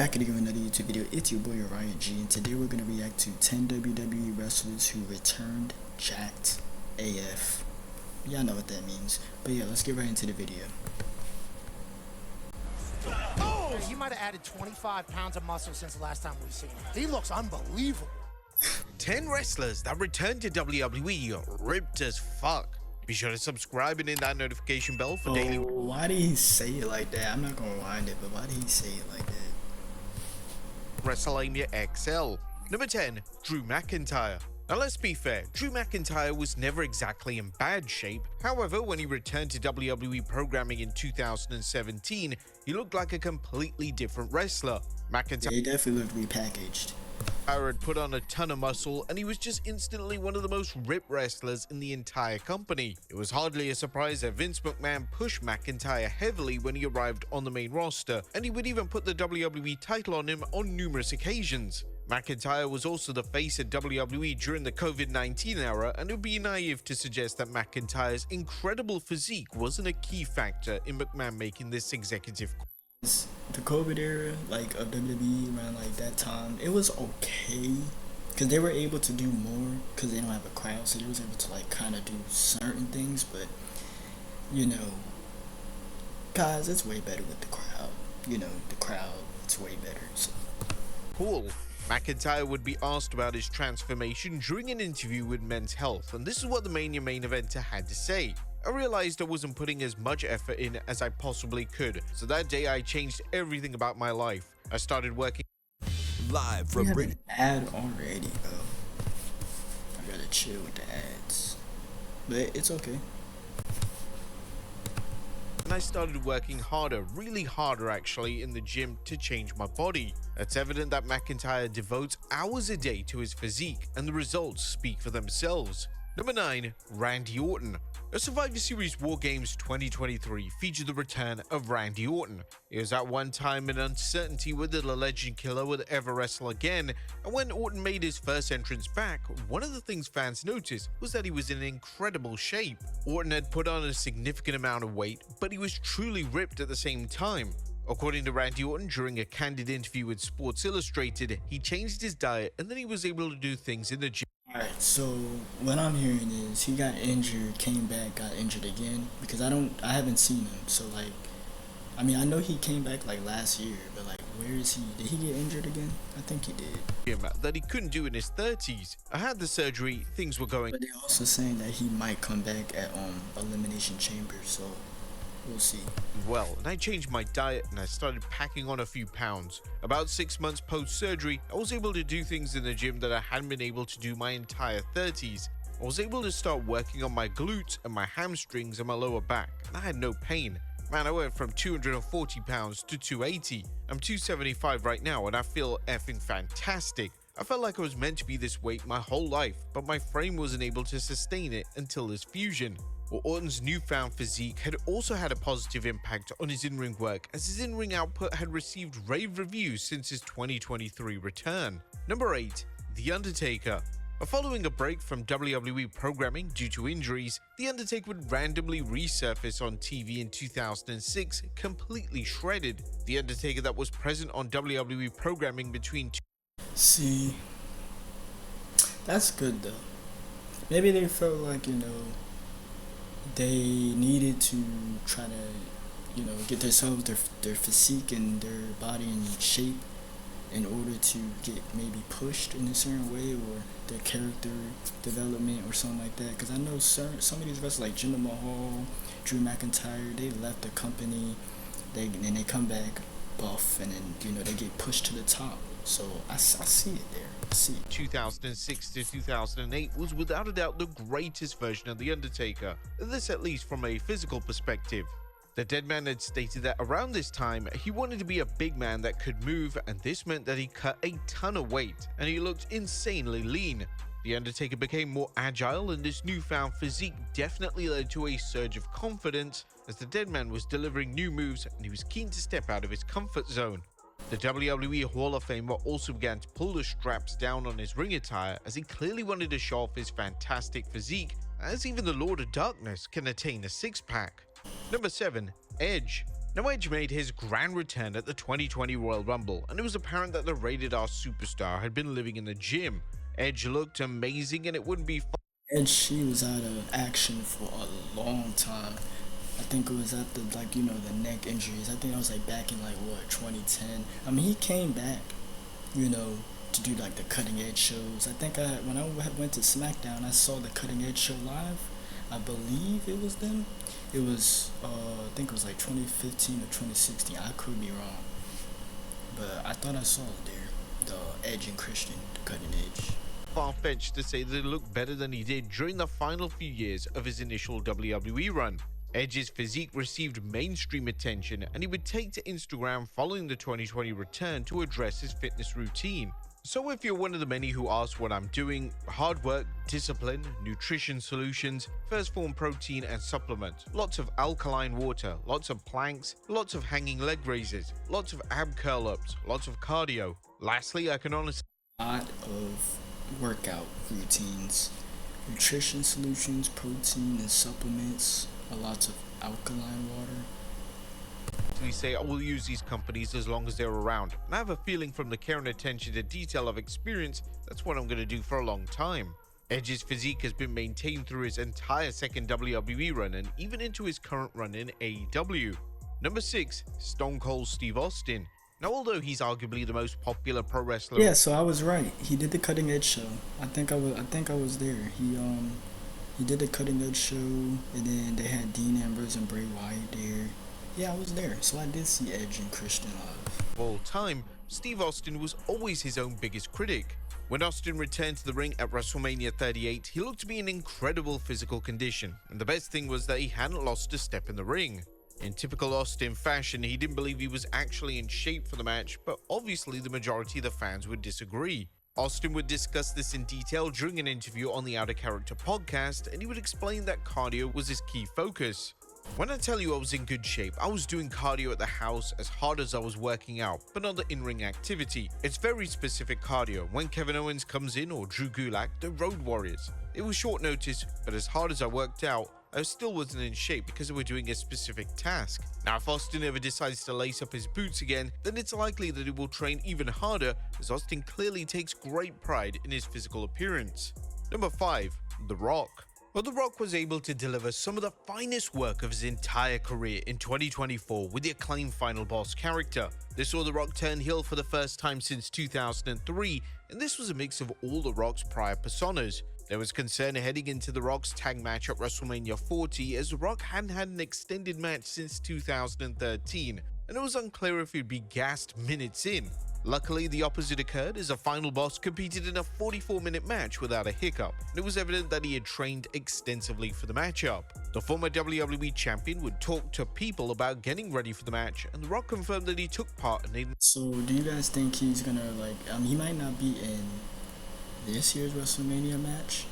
Back again with another YouTube video. It's your boy Ryan G, and today we're gonna react to 10 WWE wrestlers who returned jacked AF. Y'all know what that means. But yeah, let's get right into the video. Oh! He might have added 25 pounds of muscle since the last time we've seen him. He looks unbelievable. 10 wrestlers that returned to WWE are ripped as fuck. Be sure to subscribe and hit that notification bell for daily. Why did he say it like that? I'm not gonna wind it, but why did he say it like that? WrestleMania XL. Number 10, Drew McIntyre. Now let's be fair, Drew McIntyre was never exactly in bad shape. However, when he returned to WWE programming in 2017, he looked like a completely different wrestler. McIntyre He definitely looked repackaged. had put on a ton of muscle, and he was just instantly one of the most ripped wrestlers in the entire company. It was hardly a surprise that Vince McMahon pushed McIntyre heavily when he arrived on the main roster, and he would even put the WWE title on him on numerous occasions. McIntyre was also the face of WWE during the COVID-19 era, and it would be naive to suggest that McIntyre's incredible physique wasn't a key factor in McMahon making this executive call. The COVID era, like of WWE around like that time, it was okay because they were able to do more because they don't have a crowd, so they was able to like kind of do certain things. But you know, guys, it's way better with the crowd. You know, the crowd, it's way better. So. Cool. McIntyre would be asked about his transformation during an interview with Men's Health, and this is what the Mania main eventer had to say. I realized I wasn't putting as much effort in as I possibly could, so that day I changed everything about my life. I started working live from we have an ad already, bro. I gotta chill with the ads, but it's okay. and I started working harder, really harder actually, in the gym to change my body. It's evident that McIntyre devotes hours a day to his physique, and the results speak for themselves. Number 9, Randy Orton. A Survivor Series War Games 2023 featured the return of Randy Orton. It was at one time an uncertainty whether the Legend Killer would ever wrestle again, and when Orton made his first entrance back, one of the things fans noticed was that he was in incredible shape. Orton had put on a significant amount of weight, but he was truly ripped at the same time. According to Randy Orton, during a candid interview with Sports Illustrated, he changed his diet and then he was able to do things in the gym. Alright, so what I'm hearing is he got injured, came back, got injured again, because I haven't seen him. So like, I mean, I know he came back like last year, but like, where is he? Did he get injured again? I think he did. That he couldn't do in his 30s. I had the surgery, things were going. But they're also saying that he might come back at Elimination Chamber, so we'll see. Well, and I changed my diet and I started packing on a few pounds. About 6 months post-surgery, I was able to do things in the gym that I hadn't been able to do my entire 30s. I was able to start working on my glutes and my hamstrings and my lower back, and I had no pain. Man, I went from 240 pounds to 280. I'm 275 right now and I feel effing fantastic. I felt like I was meant to be this weight my whole life, but my frame wasn't able to sustain it until this fusion. Well, Orton's newfound physique had also had a positive impact on his in-ring work, as his in-ring output had received rave reviews since his 2023 return. Number 8, The Undertaker. Following a break from WWE programming due to injuries, The Undertaker would randomly resurface on TV in 2006, completely shredded. The Undertaker that was present on WWE programming between See, that's good though. Maybe they felt like, you know, they needed to try to, you know, get themselves their physique and their body in shape in order to get maybe pushed in a certain way, or their character development or something like that. Because I know some of these wrestlers like Jinder Mahal, Drew McIntyre, they left the company, and they come back buff, and then, you know, they get pushed to the top. So I see it there. I see it. 2006 to 2008 was without a doubt the greatest version of The Undertaker, this at least from a physical perspective. The dead man had stated that around this time he wanted to be a big man that could move, and this meant that he cut a ton of weight and he looked insanely lean. The Undertaker became more agile, and this newfound physique definitely led to a surge of confidence as the dead man was delivering new moves and he was keen to step out of his comfort zone. The WWE Hall of Famer also began to pull the straps down on his ring attire as he clearly wanted to show off his fantastic physique, as even the Lord of Darkness can attain a six-pack. Number 7, Edge. Now, Edge made his grand return at the 2020 Royal Rumble, and it was apparent that the rated R superstar had been living in the gym. Edge looked amazing, and it wouldn't be Edge, she was out of action for a long time. I think it was after, like, you know, the neck injuries. I think I was like back in like what, 2010. I mean, he came back, you know, to do like the cutting edge shows. I think when I went to SmackDown, I saw the cutting edge show live. I believe it was them. It was I think it was like 2015 or 2016. I could be wrong, but I thought I saw it there. The Edge and Christian, the cutting edge. far-fetched to say that it looked better than he did during the final few years of his initial WWE run. Edge's physique received mainstream attention, and he would take to Instagram following the 2020 return to address his fitness routine. So if you're one of the many who ask what I'm doing, hard work, discipline, nutrition solutions, first form protein and supplements, lots of alkaline water, lots of planks, lots of hanging leg raises, lots of ab curl ups, lots of cardio. Lastly, I can honestly Lot of workout routines, nutrition solutions, protein and supplements, lots of alkaline water. say I will use these companies as long as they're around, and I have a feeling from the care and attention to detail I've experienced, that's what I'm going to do for a long time. Edge's physique has been maintained through his entire second WWE run and even into his current run in AEW. Number 6, Stone Cold Steve Austin. Now, although he's arguably the most popular pro wrestler, Yeah, so I was right. He did the cutting edge show. I think I was there. He did the cutting edge show, and then they had Dean Ambrose and Bray Wyatt there. Yeah, I was there. So I did see Edge and Christian live. of all time, Steve Austin was always his own biggest critic. When Austin returned to the ring at WrestleMania 38, he looked to be in incredible physical condition, and the best thing was that he hadn't lost a step in the ring. In typical Austin fashion, he didn't believe he was actually in shape for the match, but obviously the majority of the fans would disagree. Austin would discuss this in detail during an interview on the Out of Character podcast, and he would explain that cardio was his key focus. When I tell you I was in good shape, I was doing cardio at the house as hard as I was working out, but not the in-ring activity. It's very specific cardio. When Kevin Owens comes in or Drew Gulak, they're road warriors. It was short notice, but as hard as I worked out, I still wasn't in shape because they were doing a specific task. Now, if Austin ever decides to lace up his boots again, then it's likely that he will train even harder, as Austin clearly takes great pride in his physical appearance. Number 5, The Rock. Well, The Rock was able to deliver some of the finest work of his entire career in 2024 with the acclaimed Final Boss character. This saw The Rock turn heel for the first time since 2003, and this was a mix of all The Rock's prior personas. There was concern heading into The Rock's tag match at WrestleMania 40, as The Rock hadn't had an extended match since 2013, and it was unclear if he'd be gassed minutes in. Luckily, the opposite occurred as a Final Boss competed in a 44-minute match without a hiccup, and it was evident that he had trained extensively for the matchup. The former WWE champion would talk to people about getting ready for the match, and The Rock confirmed that he took part in it. So do you guys think he's gonna he might not be in this year's WrestleMania match,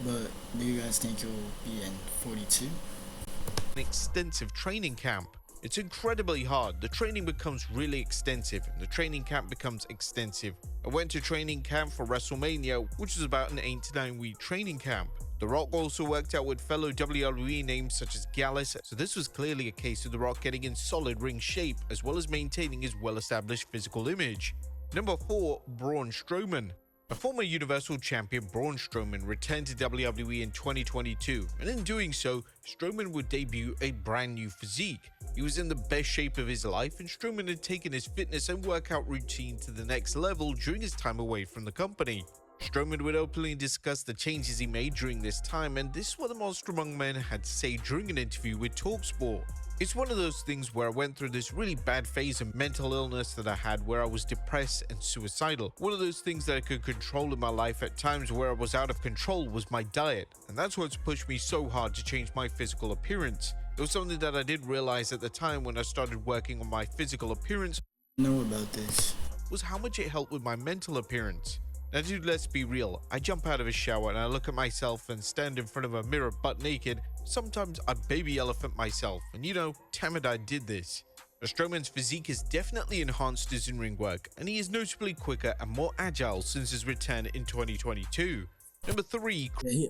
but do you guys think he'll be in 42? An extensive training camp. It's incredibly hard. The training becomes really extensive, and the training camp becomes extensive. I went to training camp for WrestleMania, which was about an 8 to 9 week training camp. The Rock also worked out with fellow WWE names such as Gallus, so this was clearly a case of The Rock getting in solid ring shape, as well as maintaining his well-established physical image. Number 4, Braun Strowman. A former Universal Champion, Braun Strowman returned to WWE in 2022, and in doing so, Strowman would debut a brand new physique. He was in the best shape of his life, and Strowman had taken his fitness and workout routine to the next level during his time away from the company. Strowman would openly discuss the changes he made during this time, and this is what the Monster Among Men had to say during an interview with TalkSport. It's one of those things where I went through this really bad phase of mental illness that I had, where I was depressed and suicidal. One of those things that I could control in my life at times where I was out of control was my diet, and that's what's pushed me so hard to change my physical appearance. It was something that I did realize at the time when I started working on my physical appearance Know about this. was how much it helped with my mental appearance. Now dude, let's be real, I jump out of a shower and I look at myself and stand in front of a mirror butt naked. Sometimes I baby elephant myself, and you know, damn it, I did this. Now, Strowman's physique has definitely enhanced his in-ring work, and he is notably quicker and more agile since his return in 2022. Number 3, Yeah,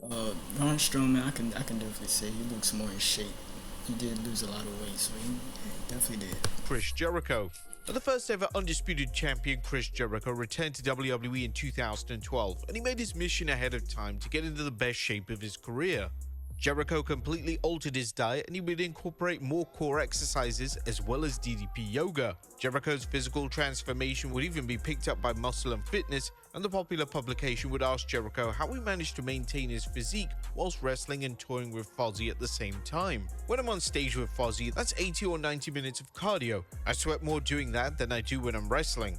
Braun Strowman, I can definitely say he looks more in shape. he did lose a lot of weight, so he definitely did. Chris Jericho. The first ever undisputed champion, Chris Jericho, returned to WWE in 2012, and he made his mission ahead of time to get into the best shape of his career. Jericho completely altered his diet, and he would incorporate more core exercises as well as DDP yoga. Jericho's physical transformation would even be picked up by Muscle and Fitness, and the popular publication would ask Jericho how he managed to maintain his physique whilst wrestling and touring with Fozzy at the same time. When I'm on stage with Fozzy, that's 80 or 90 minutes of cardio. I sweat more doing that than I do when I'm wrestling.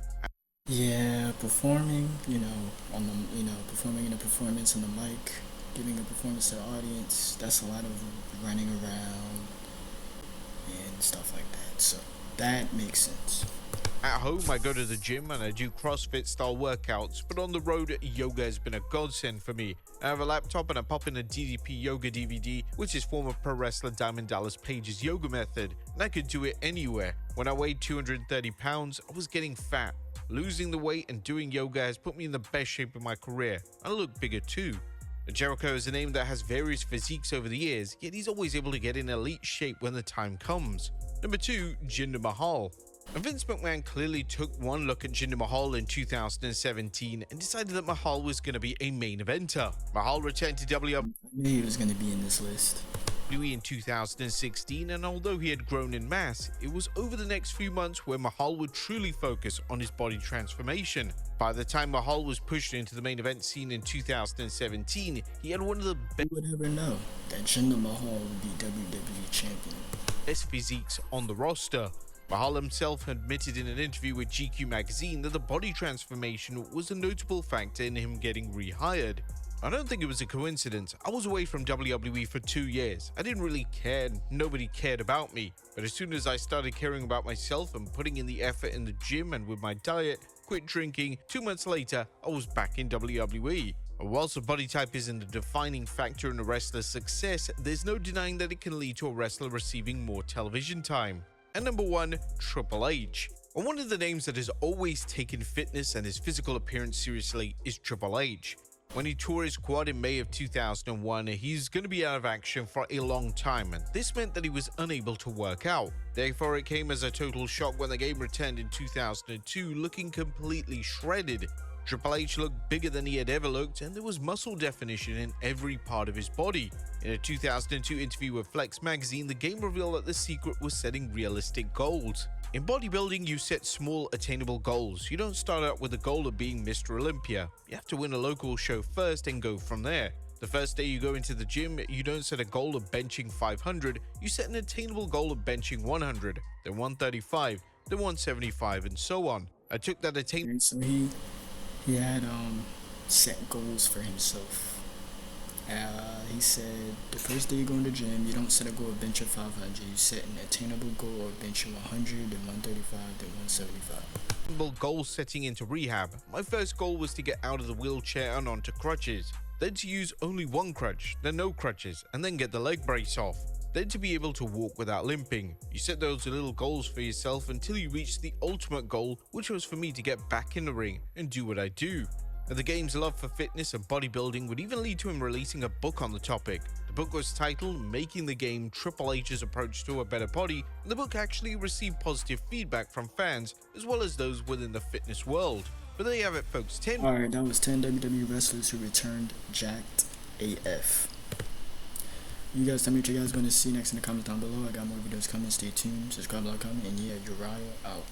Yeah, performing, performing in a performance on the mic, giving a performance to the audience, that's a lot of running around and stuff like that, so that makes sense. At home, I go to the gym and I do CrossFit style workouts, but on the road, yoga has been a godsend for me. I have a laptop and I pop in a DDP yoga DVD, which is former pro wrestler Diamond Dallas Page's yoga method, and I could do it anywhere. When I weighed 230 pounds, I was getting fat. Losing the weight and doing yoga has put me in the best shape of my career. I look bigger too. Jericho is a name that has various physiques over the years, yet he's always able to get in elite shape when the time comes. Number 2, Jinder Mahal. Vince McMahon clearly took one look at Jinder Mahal in 2017 and decided that Mahal was going to be a main eventer. Mahal returned to WWE. I knew he was going to be in this list. In 2016, and although he had grown in mass, it was over the next few months where Mahal would truly focus on his body transformation. By the time Mahal was pushed into the main event scene in 2017, he had one of the Who would ever know that Jinder Mahal would be WWE champion? best physiques on the roster. Mahal himself admitted in an interview with GQ magazine that the body transformation was a notable factor in him getting rehired. I don't think it was a coincidence. I was away from WWE for 2 years. I didn't really care, nobody cared about me. But as soon as I started caring about myself and putting in the effort in the gym and with my diet, quit drinking, 2 months later, I was back in WWE. Whilst the body type isn't a defining factor in a wrestler's success, there's no denying that it can lead to a wrestler receiving more television time. And number 1, Triple H. One of the names that has always taken fitness and his physical appearance seriously is Triple H. When he tore his quad in May of 2001, he's going to be out of action for a long time, and this meant that he was unable to work out. Therefore, it came as a total shock when the game returned in 2002 looking completely shredded. Triple H looked bigger than he had ever looked, and there was muscle definition in every part of his body. In a 2002 interview with Flex magazine, the game revealed that the secret was setting realistic goals. In bodybuilding, you set small, attainable goals. You don't start out with the goal of being Mr. Olympia. You have to win a local show first and go from there. The first day you go into the gym, you don't set a goal of benching 500, you set an attainable goal of benching 100, then 135, then 175, and so on. I took that attainable. So he had set goals for himself. He said the first day you go in the gym, you don't set a goal of benching 500. You set an attainable goal of benching 100, then 135, then 175. Goal setting into rehab. My first goal was to get out of the wheelchair and onto crutches. Then to use only one crutch, then no crutches, and then get the leg brace off. Then to be able to walk without limping. You set those little goals for yourself until you reach the ultimate goal, which was for me to get back in the ring and do what I do. The game's love for fitness and bodybuilding would even lead to him releasing a book on the topic. The book was titled Making the Game: Triple H's Approach to a Better Body, and the book actually received positive feedback from fans as well as those within the fitness world. But there you have it, folks. 10. Alright, that was 10 WWE wrestlers who returned jacked AF. You guys tell me what you guys going to see next in the comments down below. I got more videos coming. Stay tuned. Subscribe, like, comment, and yeah, Uriah out.